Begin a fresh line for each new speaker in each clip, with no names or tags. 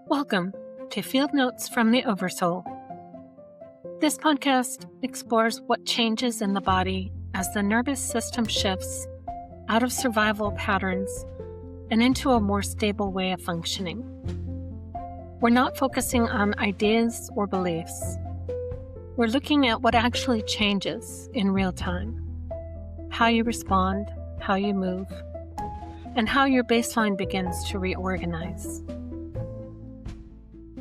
Welcome to Field Notes from the Oversoul. This podcast explores what changes in the body as the nervous system shifts out of survival patterns and into a more stable way of functioning. We're not focusing on ideas or beliefs. We're looking at what actually changes in real time, how you respond, how you move, and how your baseline begins to reorganize.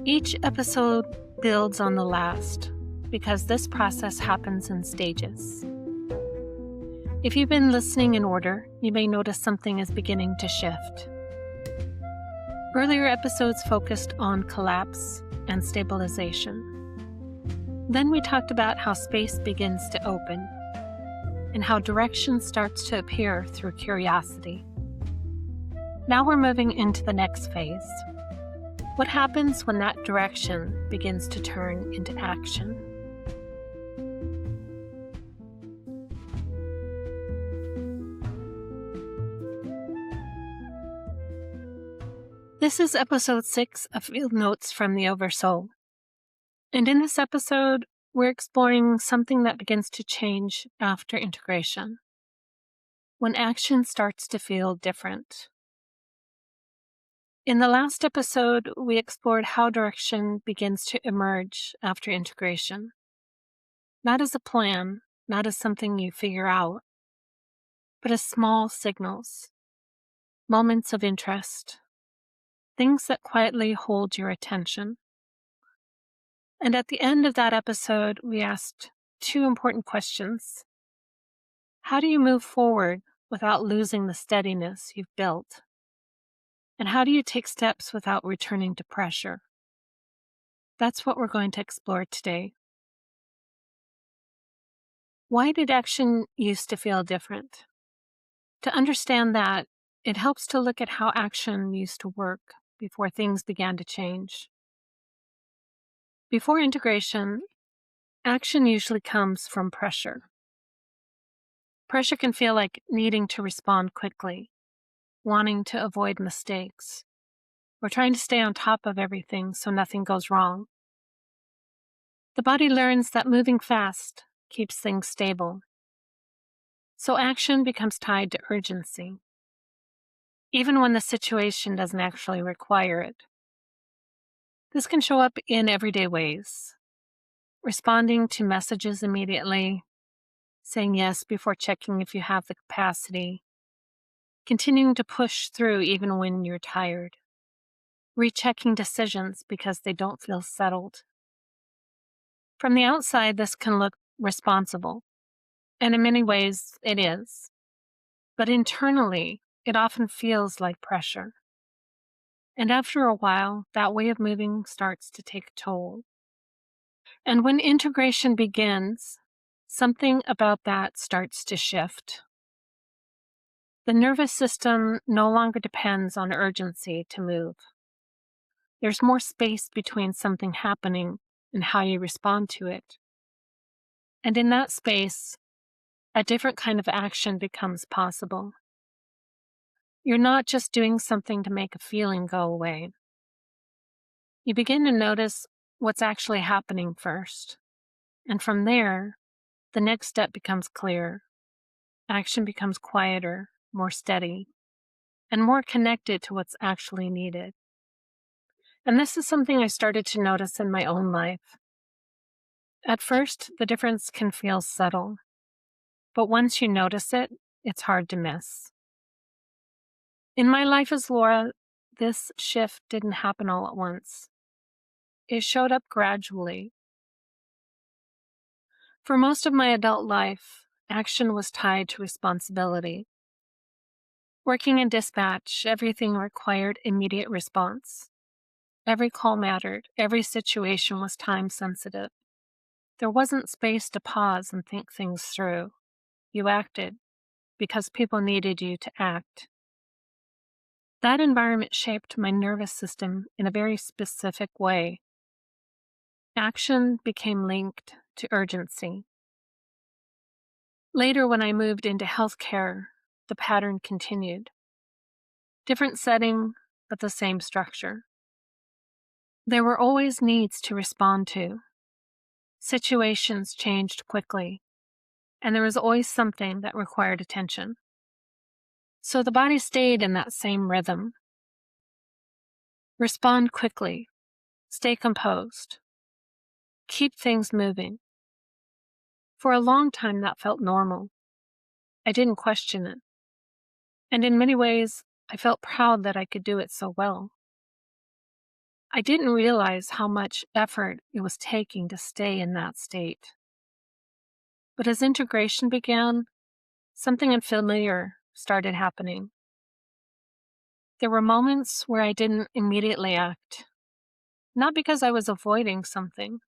Each episode builds on the last because this process happens in stages. If you've been listening in order, you may notice something is beginning to shift. Earlier episodes focused on collapse and stabilization. Then we talked about how space begins to open and how direction starts to appear through curiosity. Now we're moving into the next phase. What happens when that direction begins to turn into action? This is episode 6 of Field Notes from the Oversoul. And in this episode, we're exploring something that begins to change after integration, when action starts to feel different. In the last episode, we explored how direction begins to emerge after integration. Not as a plan, not as something you figure out, but as small signals, moments of interest, things that quietly hold your attention. And at the end of that episode, we asked 2 important questions. How do you move forward without losing the steadiness you've built? And how do you take steps without returning to pressure? That's what we're going to explore today. Why did action used to feel different? To understand that, it helps to look at how action used to work before things began to change. Before integration, action usually comes from pressure. Pressure can feel like needing to respond quickly, wanting to avoid mistakes, or trying to stay on top of everything so nothing goes wrong. The body learns that moving fast keeps things stable. So action becomes tied to urgency, even when the situation doesn't actually require it. This can show up in everyday ways. Responding to messages immediately, saying yes before checking if you have the capacity, continuing to push through even when you're tired, rechecking decisions because they don't feel settled. From the outside, this can look responsible, and in many ways it is. But internally, it often feels like pressure. And after a while, that way of moving starts to take a toll. And when integration begins, something about that starts to shift. The nervous system no longer depends on urgency to move. There's more space between something happening and how you respond to it. And in that space, a different kind of action becomes possible. You're not just doing something to make a feeling go away. You begin to notice what's actually happening first. And from there, the next step becomes clear. Action becomes quieter, more steady, and more connected to what's actually needed. And this is something I started to notice in my own life. At first, the difference can feel subtle, but once you notice it, it's hard to miss. In my life as Laura, this shift didn't happen all at once. It showed up gradually. For most of my adult life, action was tied to responsibility. Working in dispatch, everything required immediate response. Every call mattered. Every situation was time-sensitive. There wasn't space to pause and think things through. You acted because people needed you to act. That environment shaped my nervous system in a very specific way. Action became linked to urgency. Later, when I moved into healthcare, the pattern continued. Different setting, but the same structure. There were always needs to respond to. Situations changed quickly, and there was always something that required attention. So the body stayed in that same rhythm. Respond quickly, stay composed, keep things moving. For a long time, that felt normal. I didn't question it. And in many ways, I felt proud that I could do it so well. I didn't realize how much effort it was taking to stay in that state. But as integration began, something unfamiliar started happening. There were moments where I didn't immediately act, not because I was avoiding something,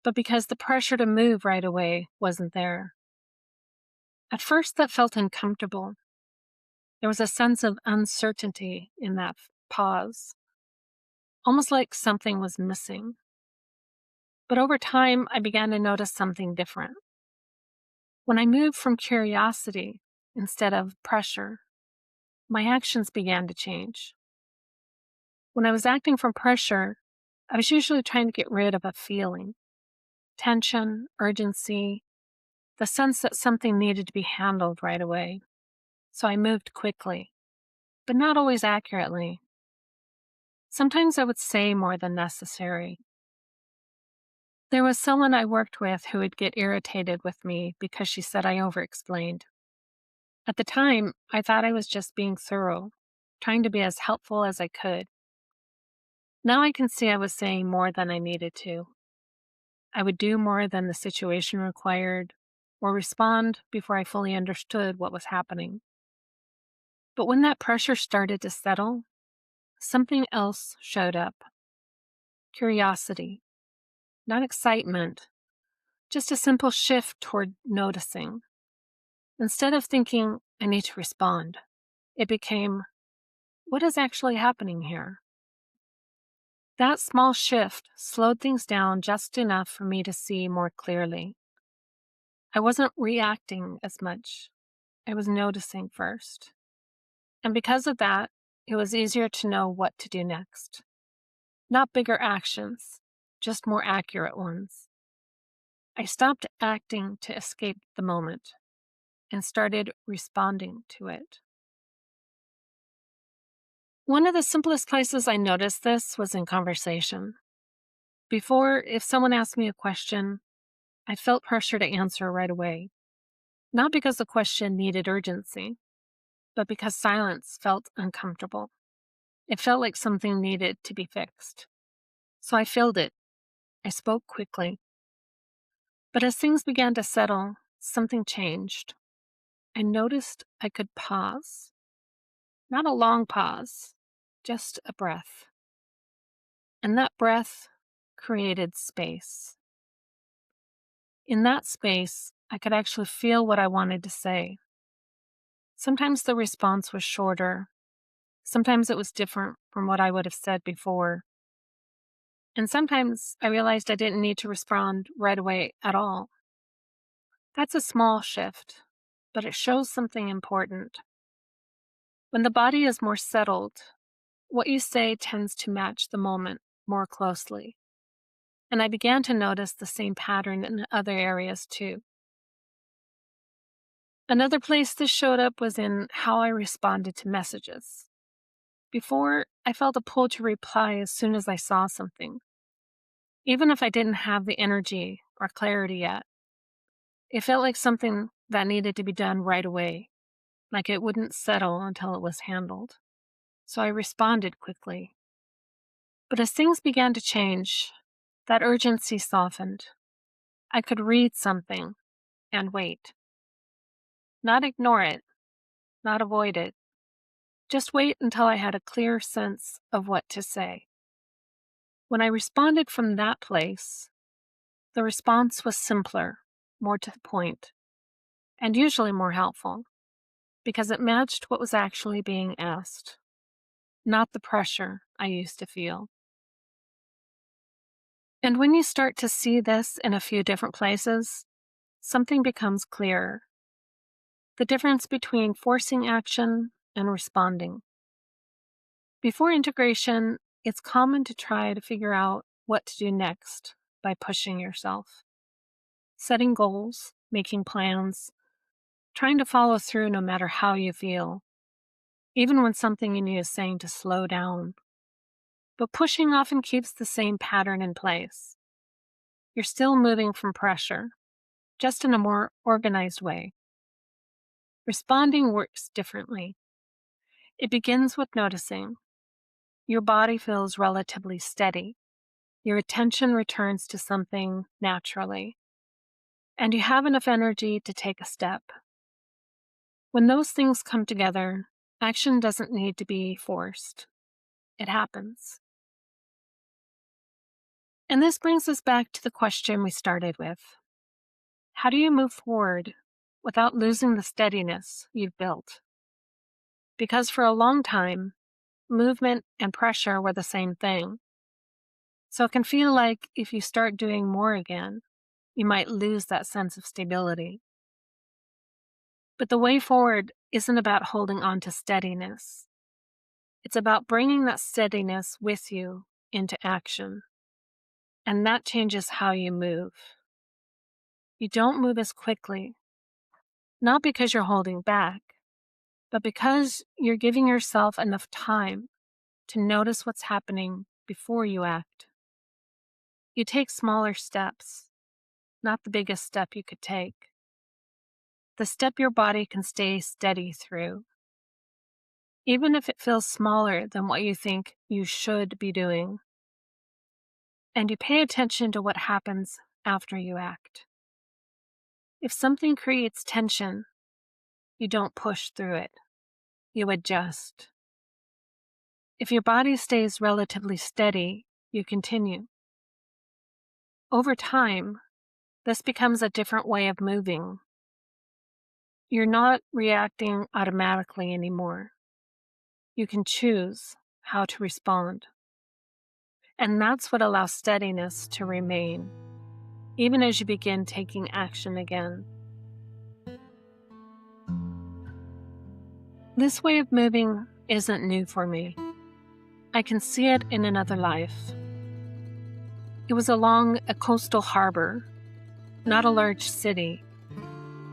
but because the pressure to move right away wasn't there. At first, that felt uncomfortable. There was a sense of uncertainty in that pause, almost like something was missing. But over time, I began to notice something different. When I moved from curiosity instead of pressure, my actions began to change. When I was acting from pressure, I was usually trying to get rid of a feeling, tension, urgency, the sense that something needed to be handled right away. So I moved quickly, but not always accurately. Sometimes I would say more than necessary. There was someone I worked with who would get irritated with me because she said I overexplained. At the time, I thought I was just being thorough, trying to be as helpful as I could. Now I can see I was saying more than I needed to. I would do more than the situation required, or respond before I fully understood what was happening. But when that pressure started to settle, something else showed up. Curiosity, not excitement, just a simple shift toward noticing. Instead of thinking, I need to respond, it became, what is actually happening here? That small shift slowed things down just enough for me to see more clearly. I wasn't reacting as much. I was noticing first. And because of that, it was easier to know what to do next. Not bigger actions, just more accurate ones. I stopped acting to escape the moment and started responding to it. One of the simplest places I noticed this was in conversation. Before, if someone asked me a question, I felt pressure to answer right away. Not because the question needed urgency, but because silence felt uncomfortable. It felt like something needed to be fixed. So I filled it. I spoke quickly. But as things began to settle, something changed. I noticed I could pause. Not a long pause, just a breath. And that breath created space. In that space, I could actually feel what I wanted to say. Sometimes the response was shorter. Sometimes it was different from what I would have said before. And sometimes I realized I didn't need to respond right away at all. That's a small shift, but it shows something important. When the body is more settled, what you say tends to match the moment more closely. And I began to notice the same pattern in other areas too. Another place this showed up was in how I responded to messages. Before, I felt a pull to reply as soon as I saw something, even if I didn't have the energy or clarity yet. It felt like something that needed to be done right away, like it wouldn't settle until it was handled. So I responded quickly. But as things began to change, that urgency softened. I could read something and wait. Not ignore it, not avoid it. Just wait until I had a clear sense of what to say. When I responded from that place, the response was simpler, more to the point, and usually more helpful, because it matched what was actually being asked, not the pressure I used to feel. And when you start to see this in a few different places, something becomes clearer. The difference between forcing action and responding. Before integration, it's common to try to figure out what to do next by pushing yourself, setting goals, making plans, trying to follow through no matter how you feel, even when something in you is saying to slow down. But pushing often keeps the same pattern in place. You're still moving from pressure, just in a more organized way. Responding works differently. It begins with noticing. Your body feels relatively steady. Your attention returns to something naturally, and you have enough energy to take a step. When those things come together, action doesn't need to be forced. It happens. And this brings us back to the question we started with. How do you move forward without losing the steadiness you've built? Because for a long time, movement and pressure were the same thing. So it can feel like if you start doing more again, you might lose that sense of stability. But the way forward isn't about holding on to steadiness. It's about bringing that steadiness with you into action. And that changes how you move. You don't move as quickly, not because you're holding back, but because you're giving yourself enough time to notice what's happening before you act. You take smaller steps, not the biggest step you could take. The step your body can stay steady through, even if it feels smaller than what you think you should be doing. And you pay attention to what happens after you act. If something creates tension, you don't push through it. You adjust. If your body stays relatively steady, you continue. Over time, this becomes a different way of moving. You're not reacting automatically anymore. You can choose how to respond. And that's what allows steadiness to remain, even as you begin taking action again. This way of moving isn't new for me. I can see it in another life. It was along a coastal harbor, not a large city,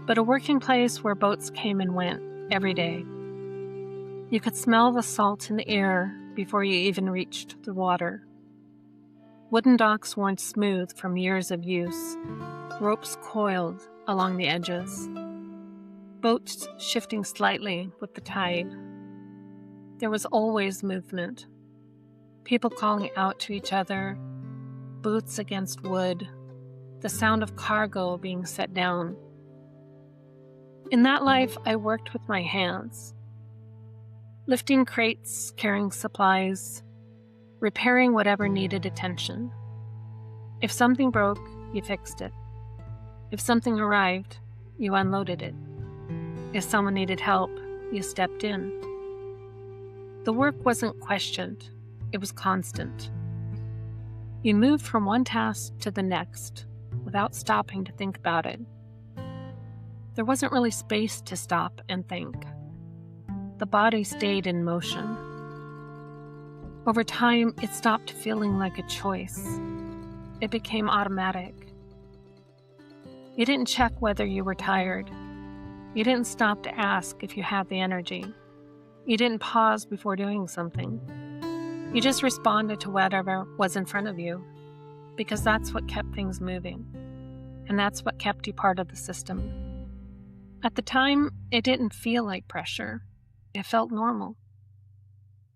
but a working place where boats came and went every day. You could smell the salt in the air before you even reached the water. Wooden docks worn smooth from years of use, ropes coiled along the edges, boats shifting slightly with the tide. There was always movement, people calling out to each other, boots against wood, the sound of cargo being set down. In that life, I worked with my hands, lifting crates, carrying supplies, repairing whatever needed attention. If something broke, you fixed it. If something arrived, you unloaded it. If someone needed help, you stepped in. The work wasn't questioned, it was constant. You moved from one task to the next without stopping to think about it. There wasn't really space to stop and think. The body stayed in motion. Over time, it stopped feeling like a choice. It became automatic. You didn't check whether you were tired. You didn't stop to ask if you had the energy. You didn't pause before doing something. You just responded to whatever was in front of you, because that's what kept things moving, and that's what kept you part of the system. At the time, it didn't feel like pressure. It felt normal.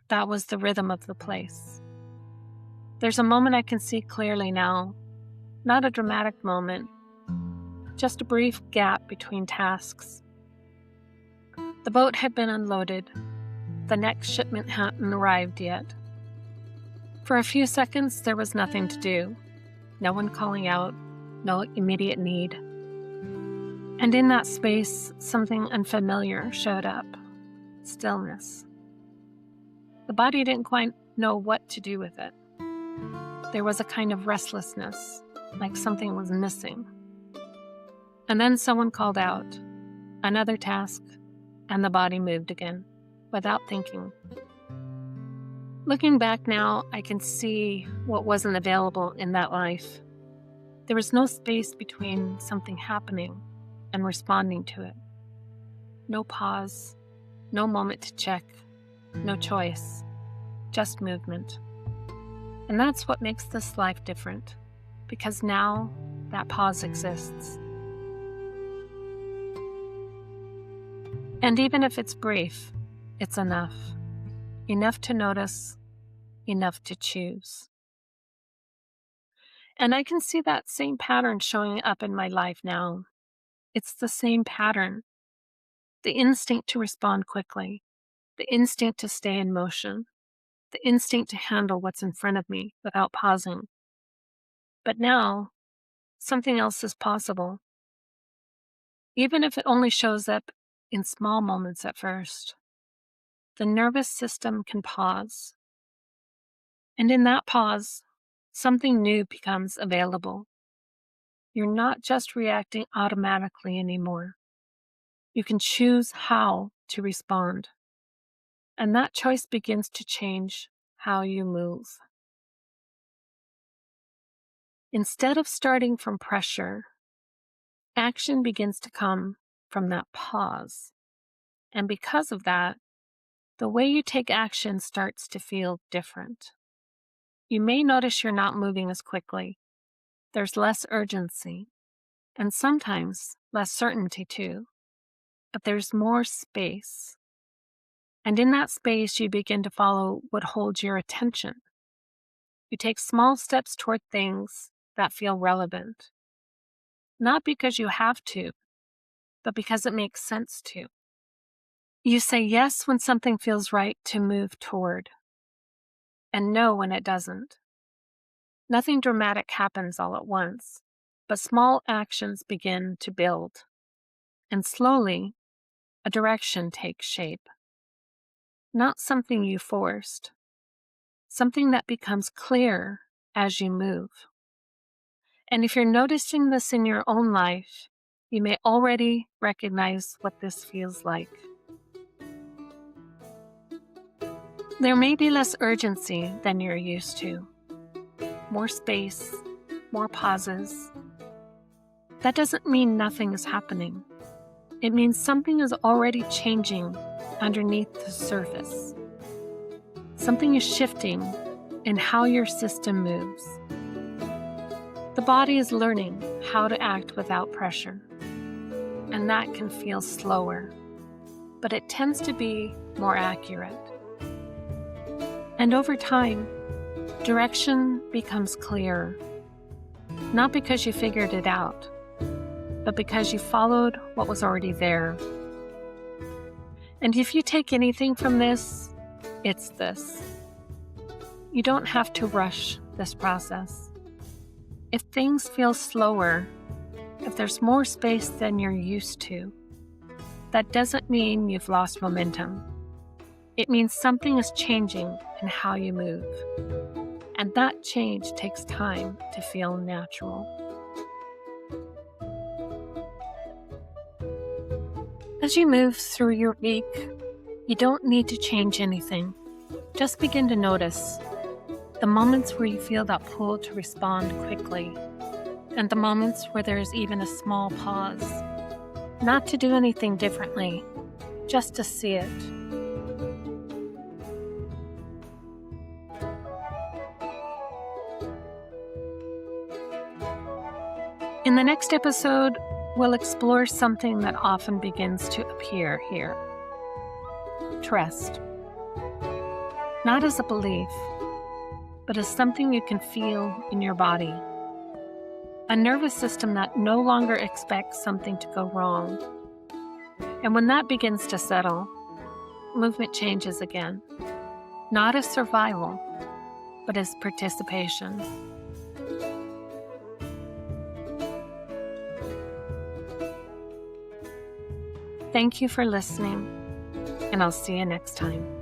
That was the rhythm of the place. There's a moment I can see clearly now, not a dramatic moment, just a brief gap between tasks. The boat had been unloaded. The next shipment hadn't arrived yet. For a few seconds, there was nothing to do. No one calling out, no immediate need. And in that space, something unfamiliar showed up. Stillness. The body didn't quite know what to do with it. There was a kind of restlessness, like something was missing. And then someone called out, another task, and the body moved again, without thinking. Looking back now, I can see what wasn't available in that life. There was no space between something happening and responding to it. No pause, no moment to check, no choice, just movement. And that's what makes this life different, because now that pause exists. And even if it's brief, it's enough. Enough to notice, enough to choose. And I can see that same pattern showing up in my life now. It's the same pattern. The instinct to respond quickly, the instinct to stay in motion, the instinct to handle what's in front of me without pausing. But now, something else is possible. Even if it only shows up in small moments at first. The nervous system can pause. And in that pause, something new becomes available. You're not just reacting automatically anymore. You can choose how to respond. And that choice begins to change how you move. Instead of starting from pressure, action begins to come from that pause. And because of that, the way you take action starts to feel different. You may notice you're not moving as quickly. There's less urgency, and sometimes less certainty too. But there's more space. And in that space, you begin to follow what holds your attention. You take small steps toward things that feel relevant. Not because you have to, but because it makes sense to. You say yes when something feels right to move toward, and no when it doesn't. Nothing dramatic happens all at once, but small actions begin to build, and slowly, a direction takes shape. Not something you forced, something that becomes clear as you move. And if you're noticing this in your own life, you may already recognize what this feels like. There may be less urgency than you're used to. More space, more pauses. That doesn't mean nothing is happening. It means something is already changing underneath the surface. Something is shifting in how your system moves. The body is learning how to act without pressure, and that can feel slower, but it tends to be more accurate. And over time, direction becomes clearer, not because you figured it out, but because you followed what was already there. And if you take anything from this, it's this. You don't have to rush this process. If things feel slower, if there's more space than you're used to, that doesn't mean you've lost momentum. It means something is changing in how you move. And that change takes time to feel natural. As you move through your week, you don't need to change anything. Just begin to notice the moments where you feel that pull to respond quickly, and the moments where there's even a small pause. Not to do anything differently, just to see it. In the next episode, we'll explore something that often begins to appear here. Trust. Not as a belief, but as something you can feel in your body. A nervous system that no longer expects something to go wrong. And when that begins to settle, movement changes again. Not as survival, but as participation. Thank you for listening, and I'll see you next time.